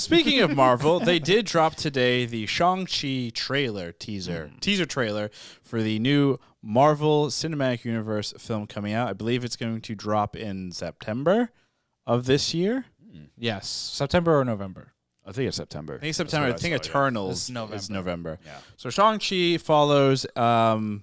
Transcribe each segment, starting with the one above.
Speaking of Marvel, they did drop today the Shang-Chi teaser trailer for the new Marvel Cinematic Universe film coming out. I believe it's going to drop in September of this year. Yes, September or November. I think it's September. I think September. I think Eternals November. is November. Yeah. So Shang-Chi follows the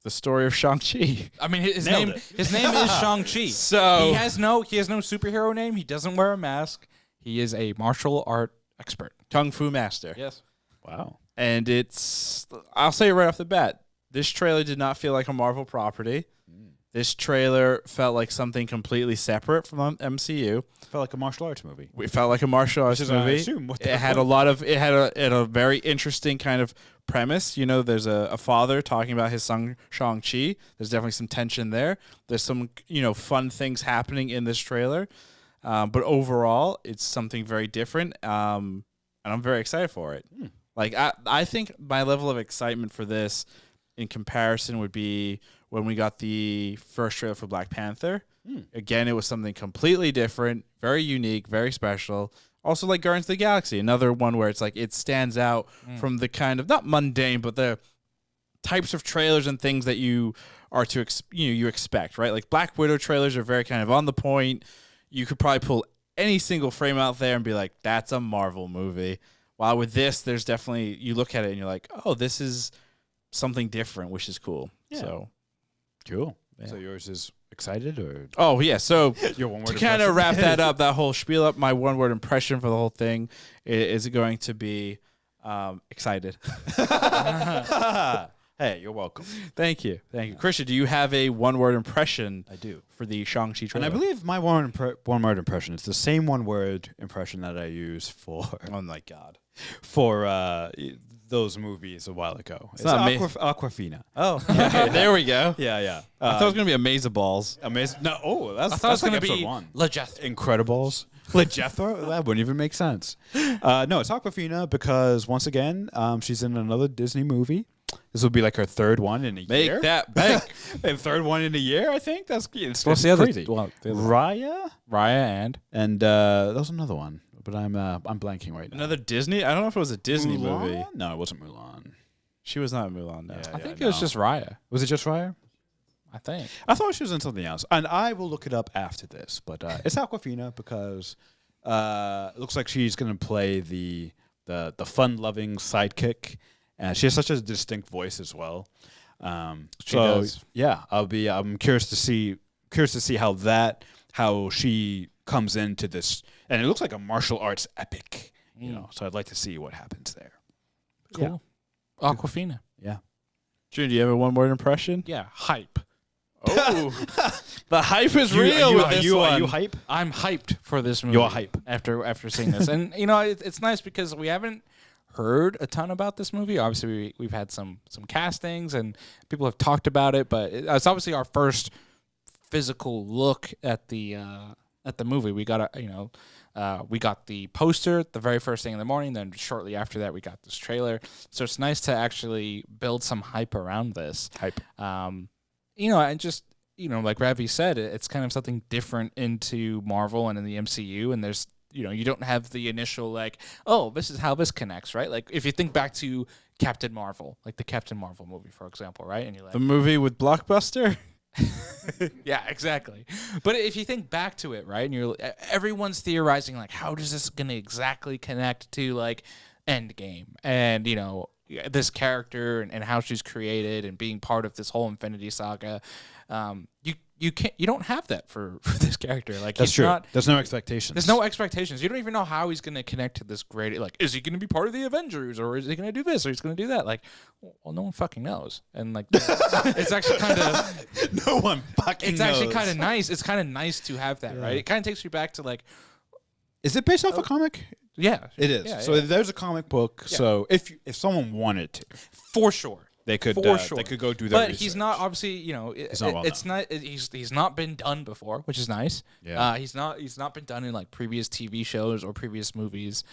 story of Shang-Chi. I mean, his name is Shang-Chi. So he has no superhero name. He doesn't wear a mask. He is a martial art expert. Kung Fu master. Yes. Wow. And I'll say it right off the bat, this trailer did not feel like a Marvel property. This trailer felt like something completely separate from MCU. Felt like a martial arts movie. It felt like a martial arts movie. I assume. It had a very interesting kind of premise. You know, there's a father talking about his son Shang-Chi. There's definitely some tension there. There's some, fun things happening in this trailer. But overall, it's something very different. And I'm very excited for it. Like, I think my level of excitement for this in comparison would be when we got the first trailer for Black Panther. Again, it was something completely different, very unique, very special. Also like Guardians of the Galaxy, another one where it's like it stands out from the kind of, not mundane, but the types of trailers and things that you are you expect, right? Like Black Widow trailers are very kind of on the point. You could probably pull any single frame out there and be like, that's a Marvel movie. While with this, there's definitely, you look at it and you're like, oh, this is something different, which is cool. Yeah. So cool. Yeah. So yours is excited or? Oh yeah. So Your one word to kind of wrap that up, that whole spiel up, my one word impression for the whole thing is going to be excited. Hey, you're welcome. Thank you. Christian, do you have a one word impression? I do. For the Shang-Chi trailer. And I believe my one word impression is the same one word impression that I used for. Oh my God. For those movies a while ago. It's not Aquafina. Oh, okay, there we go. Yeah. I thought it was gonna be Amazeballs. Amazing. No, I thought it was like going to episode be one. Legethra. Incredibles. Legethra? That wouldn't even make sense. No, it's Aquafina because once again, she's in another Disney movie. This will be like her third one in a year. Make that bank. And third one in a year, I think. It's What's the other? crazy. Well, Raya? Raya And there was another one, but I'm blanking right now. Another Disney? I don't know if it was a Disney Mulan? movie. No, it wasn't Mulan. She was not in Mulan. No. Yeah. I think it was just Raya. Was it just Raya? I think. I thought she was in something else, and I will look it up after this. But it's Aquafina because it looks like she's going to play the fun-loving sidekick, and she has such a distinct voice as well. She does. Yeah, I'm curious to see how she comes into this, and it looks like a martial arts epic. So I'd like to see what happens there. Cool. Aquafina. Yeah. June, do you have a one word impression? Yeah. Hype. Oh, the hype is real with this one. Are you hype? I'm hyped for this movie. You're hype. After seeing this. And, it's nice because we haven't heard a ton about this movie. Obviously, we've had some castings and people have talked about it, but it's obviously our first physical look at the movie. We got we got the poster the very first thing in the morning. Then shortly after that, we got this trailer. So it's nice to actually build some hype around this. Hype. And just, like Ravi said, it's kind of something different into Marvel and in the MCU. And there's, you don't have the initial like, oh, this is how this connects, right? Like if you think back to Captain Marvel, like the Captain Marvel movie, for example, right? And you're like, The movie with Blockbuster? yeah, exactly. But if you think back to it, right, and everyone's theorizing like, how does this gonna exactly connect to like Endgame and this character and how she's created and being part of this whole Infinity Saga? You don't have that for this character. Like That's true. There's no expectations. There's no expectations. You don't even know how he's going to connect to this great. Like, is he going to be part of the Avengers, or is he going to do this, or he's going to do that? Like, well, no one fucking knows. And like, it's actually kind of no one fucking. It's actually kind of nice. It's kind of nice to have that, right? It kind of takes you back to like. Is it based off a comic? Yeah, it is. Yeah, so there's a comic book. Yeah. So if someone wanted to, for sure. They could sure. They could go do that. But he's not obviously, he's not been done before, which is nice. Yeah. He's not been done in like previous TV shows or previous movies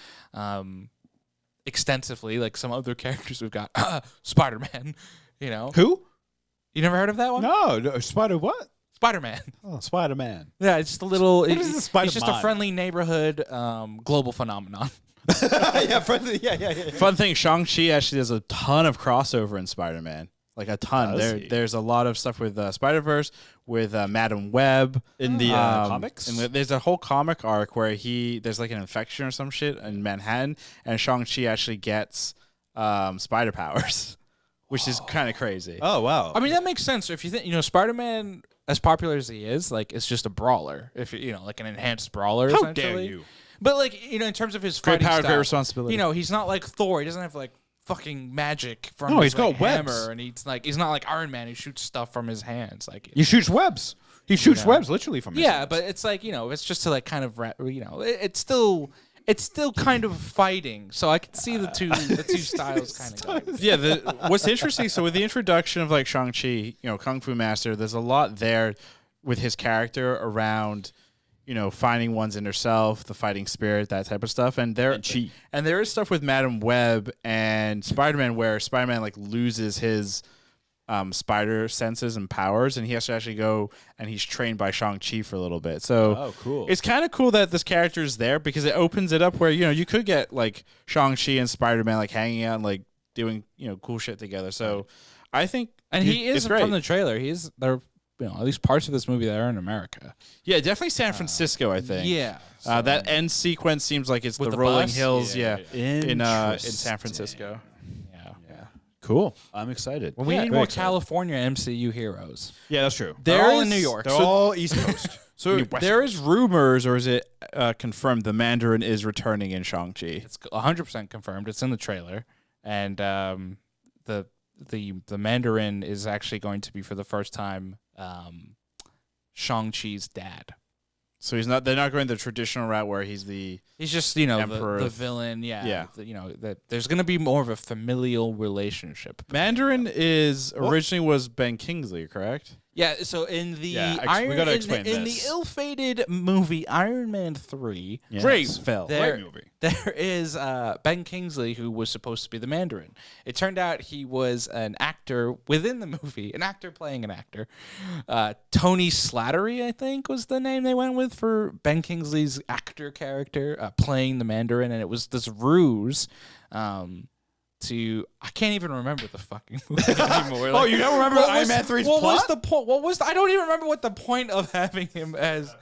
extensively like some other characters we've got. Spider-Man, Who? You never heard of that one? No, Spider what? Spider-Man. Oh, Spider-Man. Yeah, it's just a little. is the It's just a Spider-Man? friendly neighborhood global phenomenon. Yeah, friendly. Yeah. Fun thing, Shang-Chi actually does a ton of crossover in Spider-Man. Like a ton. Does he? There's a lot of stuff with Spider-Verse, with Madam Web. In the comics? And there's a whole comic arc where there's like an infection or some shit in Manhattan, and Shang-Chi actually gets spider powers, which is kind of crazy. Oh, wow. I mean, that makes sense if you think Spider-Man, as popular as he is, like it's just a brawler. If like an enhanced brawler. How essentially. dare you? But like in terms of his Great fighting power, style, great responsibility. he's not like Thor. He doesn't have like fucking magic from No, his he's got like, hammer, webs. and he's not like Iron Man who shoots stuff from his hands. Like He shoots webs. He shoots webs literally from his yeah, hands. but it's like it's just to like kind of it's still kind of fighting. So I can see the two styles kind of going. Yeah, what's interesting, so with the introduction of like Shang-Chi, Kung Fu Master, there's a lot there with his character around, finding one's inner self, the fighting spirit, that type of stuff. And there is stuff with Madam Web and Spider-Man where Spider-Man like loses his spider senses and powers, and he has to actually go and he's trained by Shang-Chi for a little bit. So cool. it's kind of cool that this character is there because it opens it up where, you could get like Shang-Chi and Spider-Man like hanging out and like doing, cool shit together. So I think He is it's great. from the trailer. There at least parts of this movie that are in America. Yeah, definitely San Francisco, I think. Yeah. That end sequence seems like it's With the the rolling bus? hills, Yeah, in San Francisco. Cool. I'm excited. Well, we Yeah, need very more excited. California MCU heroes. Yeah, that's true. They're all in New York. They're all East Coast. So there is rumors, or is it confirmed, the Mandarin is returning in Shang-Chi? It's 100% confirmed. It's in the trailer, and the Mandarin is actually going to be for the first time Shang-Chi's dad. So they're not going the traditional route where he's the He's just Emperor the of- villain. Yeah. Yeah. That there's going to be more of a familial relationship. Mandarin originally was Ben Kingsley, correct? Yeah, so in the Yeah, we gotta explain in the this. ill-fated movie Iron Man 3, Great film. there, Great movie. there is Ben Kingsley, who was supposed to be the Mandarin. It turned out he was an actor within the movie, an actor playing an actor. Tony Slattery, I think, was the name they went with for Ben Kingsley's actor character playing the Mandarin, and it was this ruse. I can't even remember the fucking movie anymore. Oh, you don't remember Iron Man 3's What was plot? the point? I don't even remember what the point of having him as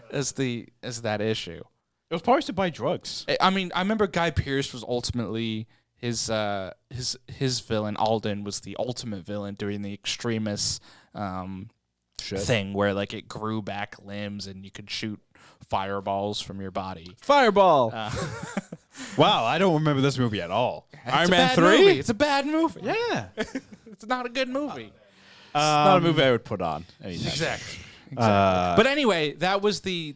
that issue. It was probably to buy drugs. I mean, I remember Guy Pearce was ultimately his villain. Alden was the ultimate villain during the extremist thing where like it grew back limbs and you could shoot fireballs from your body. Fireball. Wow, I don't remember this movie at all. Iron Man 3? It's a bad movie. Yeah. It's not a good movie. It's not a movie I would put on anytime. Exactly. But anyway, that was the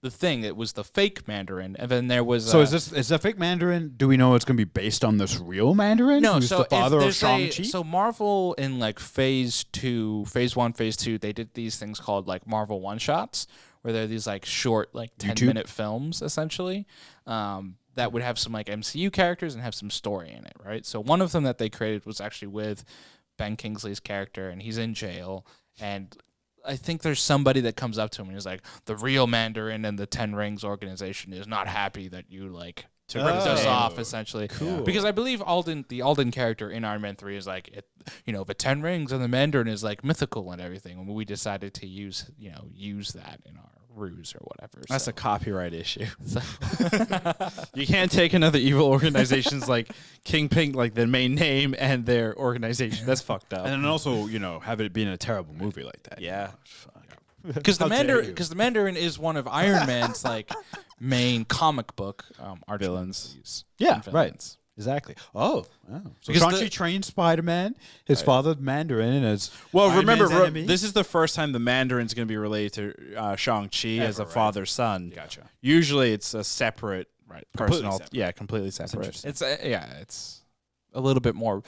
thing. It was the fake Mandarin, and then there was. So is that fake Mandarin? Do we know it's going to be based on this real Mandarin? No, who's so the father if of there's Shang-Chi? so Marvel in like phase 1, phase 2, they did these things called like Marvel one shots, where they're these like short, like 10-minute films essentially, that would have some like MCU characters and have some story in it, right? So one of them that they created was actually with Ben Kingsley's character, and he's in jail, and I think there's somebody that comes up to him and is like, the real Mandarin and the Ten Rings organization is not happy that you like took us off, essentially. Cool. Because I believe the Alden character in Iron Man 3 is like, the Ten Rings and the Mandarin is like mythical and everything. And we decided to use that in our ruse or whatever. That's a copyright issue. You can't take another evil organization's like Kingpin, like their main name and their organization. That's fucked up. And then also, have it been a terrible movie like that. Yeah. Because the How dare you. Mandarin is one of Iron Man's like main comic book arch Villains. nemeses Yeah, and right. villains. Exactly. Oh. So Because Shang-Chi trained Spider-Man, his father Mandarin, as Well, Iron remember, Man's enemy. this is the first time the Mandarin's going to be related to Shang-Chi as a right? father-son. Gotcha. Usually it's a separate Completely personal. separate. Yeah, completely separate. interesting. It's a little bit more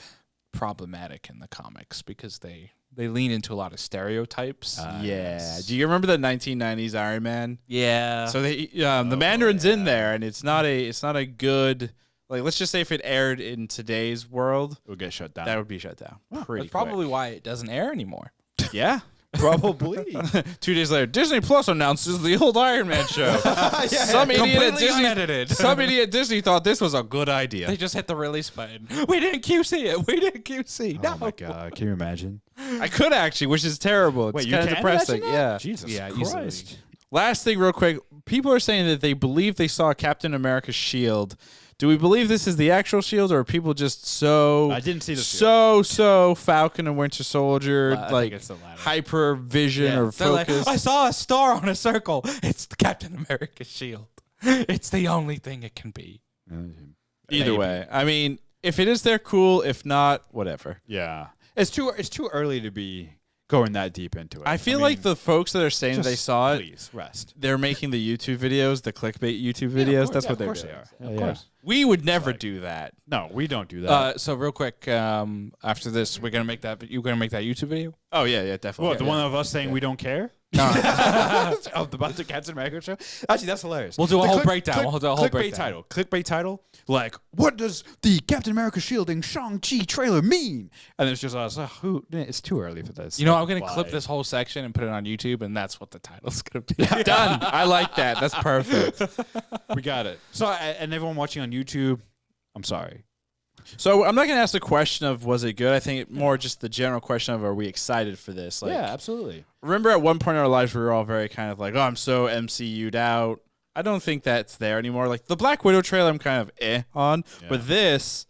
problematic in the comics because they lean into a lot of stereotypes. Yeah. Do you remember the 1990s Iron Man? Yeah. So the Mandarin's in there, and it's not a good. Like, let's just say if it aired in today's world, It will get shut down. that would be shut down. Pretty that's probably why it doesn't air anymore. quick. Yeah. Probably. 2 days later, Disney Plus announces the old Iron Man show. Some idiot at Disney. Unedited. Some idiot at Disney thought this was a good idea. They just hit the release button. We didn't QC it. We didn't QC. Oh my god! Can you imagine? I could actually, which is terrible. It's Wait, you kind of can depressing. imagine that? Yeah. Jesus Yeah, Christ. easily. Last thing, real quick. People are saying that they believe they saw Captain America's shield. Do we believe this is the actual shield, or are people just so? I didn't see the shield. so Falcon and Winter Soldier, I like think it's the latter. hyper vision or They're like, focus. I saw a star on a circle. It's the Captain America shield. It's the only thing it can be. Either way, I mean, if it is, they're cool. If not, whatever. Yeah, it's too early to be going that deep into it. I feel like the folks that are saying just they saw it, please rest. they're making the YouTube videos, the clickbait YouTube videos. That's what they're course doing. they are. Of course. We would never do that. No, we don't do that. So real quick, after this, we're gonna make that. You're gonna make that YouTube video. Oh yeah, definitely. What, the one of us saying we don't care? No, About the Captain America show? Actually, that's hilarious. we'll do a The whole breakdown. We'll do a whole clickbait breakdown. title. Clickbait title. Like, what does the Captain America shielding Shang-Chi trailer mean? And it's just us. It's too early for this. You know, I'm gonna Why? clip this whole section and put it on YouTube, and that's what the title's gonna be. Done. I like that. That's perfect. We got it. So, and everyone watching on YouTube, I'm sorry. So I'm not going to ask the question of was it good. I think more just the general question of are we excited for this? Like, Yeah, absolutely. remember at one point in our lives we were all very kind of like, oh, I'm so MCU'd out. I don't think that's there anymore. Like the Black Widow trailer, I'm kind of on, but this,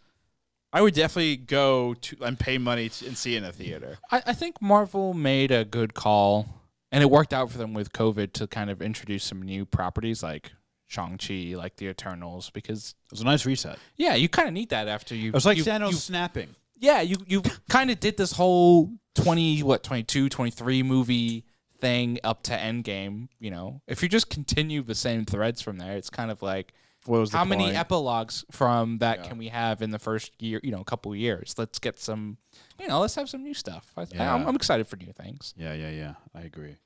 I would definitely go to and pay money and see in a theater. I think Marvel made a good call, and it worked out for them with COVID to kind of introduce some new properties like Shang-Chi, like the Eternals, because It was a nice reset. yeah, you kind of need that after you. It was like you, Thanos you- snapping. yeah, you kind of did this whole 22, 23 movie thing up to Endgame. You know, if you just continue the same threads from there, it's kind of like What was the how many point? epilogues from that can we have in the first year? You know, couple of years. Let's get some. You know, let's have some new stuff. I'm excited for new things. Yeah. I agree.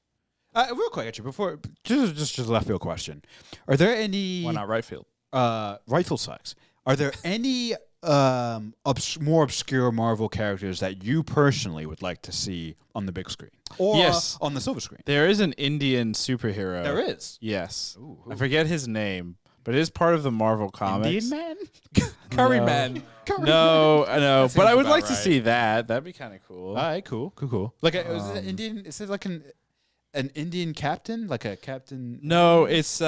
Real quick, actually, before just a left field question: are there any Why not right field? rifle sucks? Are there any more obscure Marvel characters that you personally would like to see on the big screen or Yes. on the silver screen? There is an Indian superhero. There is. Yes. Ooh, I forget his name, but it is part of the Marvel comics. Indian man. Curry No. Man. No, I know, but I would about like to right. see that. That'd be kind of cool. All right, cool. Like, is it Indian? Is it like an Indian captain, like a captain? No, it's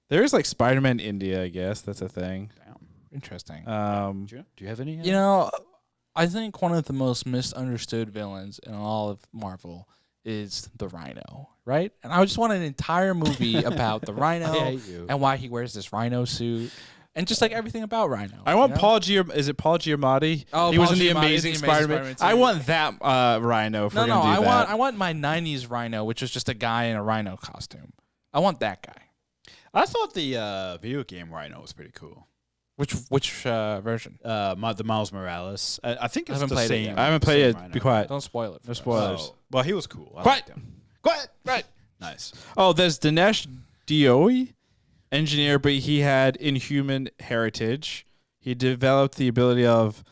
there is like Spider-Man India, I guess that's a thing. Damn. Interesting. Do you have any? You know, I think one of the most misunderstood villains in all of Marvel is the Rhino, right? And I just want an entire movie about the Rhino I hate you. and why he wears this Rhino suit. And just like everything about Rhino. I want you know? Paul Is it Paul Giamatti? Oh, he was Paul in the Giamatti is in Amazing The Amazing Spider-Man. Spider-Man I too. want that Rhino. If No, we're no, gonna do that. I want my 90s Rhino, which was just a guy in a Rhino costume. I want that guy. I thought the video game Rhino was pretty cool. Which version? The Miles Morales. I think it's haven't the played it same. yet. I haven't played it. Be quiet. Don't spoil it. No spoilers. Oh, well, he was cool. I Quiet. liked him. Quiet. Right. Nice. Oh, there's Dinesh Dioe, engineer, but he had inhuman heritage. He developed the ability of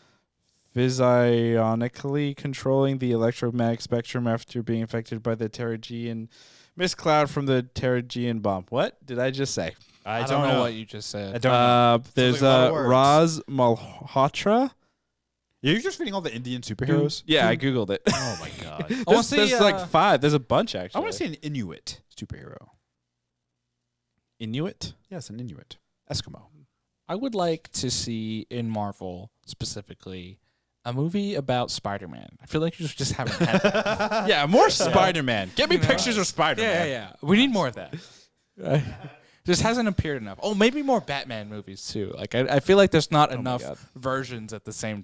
physionically controlling the electromagnetic spectrum after being affected by the Terrigean mist cloud from the Terrigean bomb. What did I just say? I don't know what you just said. I don't know. There's like a lot of words. Raz Malhotra. You're just reading all the Indian superheroes? Yeah, I googled it. Oh my god. I want to see. There's like 5. There's a bunch actually. I want to see an Inuit superhero. Inuit. Yes, an Inuit. Eskimo. I would like to see in Marvel specifically a movie about Spider-Man. I feel like you just haven't had that. Yeah, more Spider-Man. Get me pictures of Spider-Man. yeah. We need more of that. Just hasn't appeared enough. Oh, maybe more Batman movies too. Like I feel like there's not enough God. versions at the same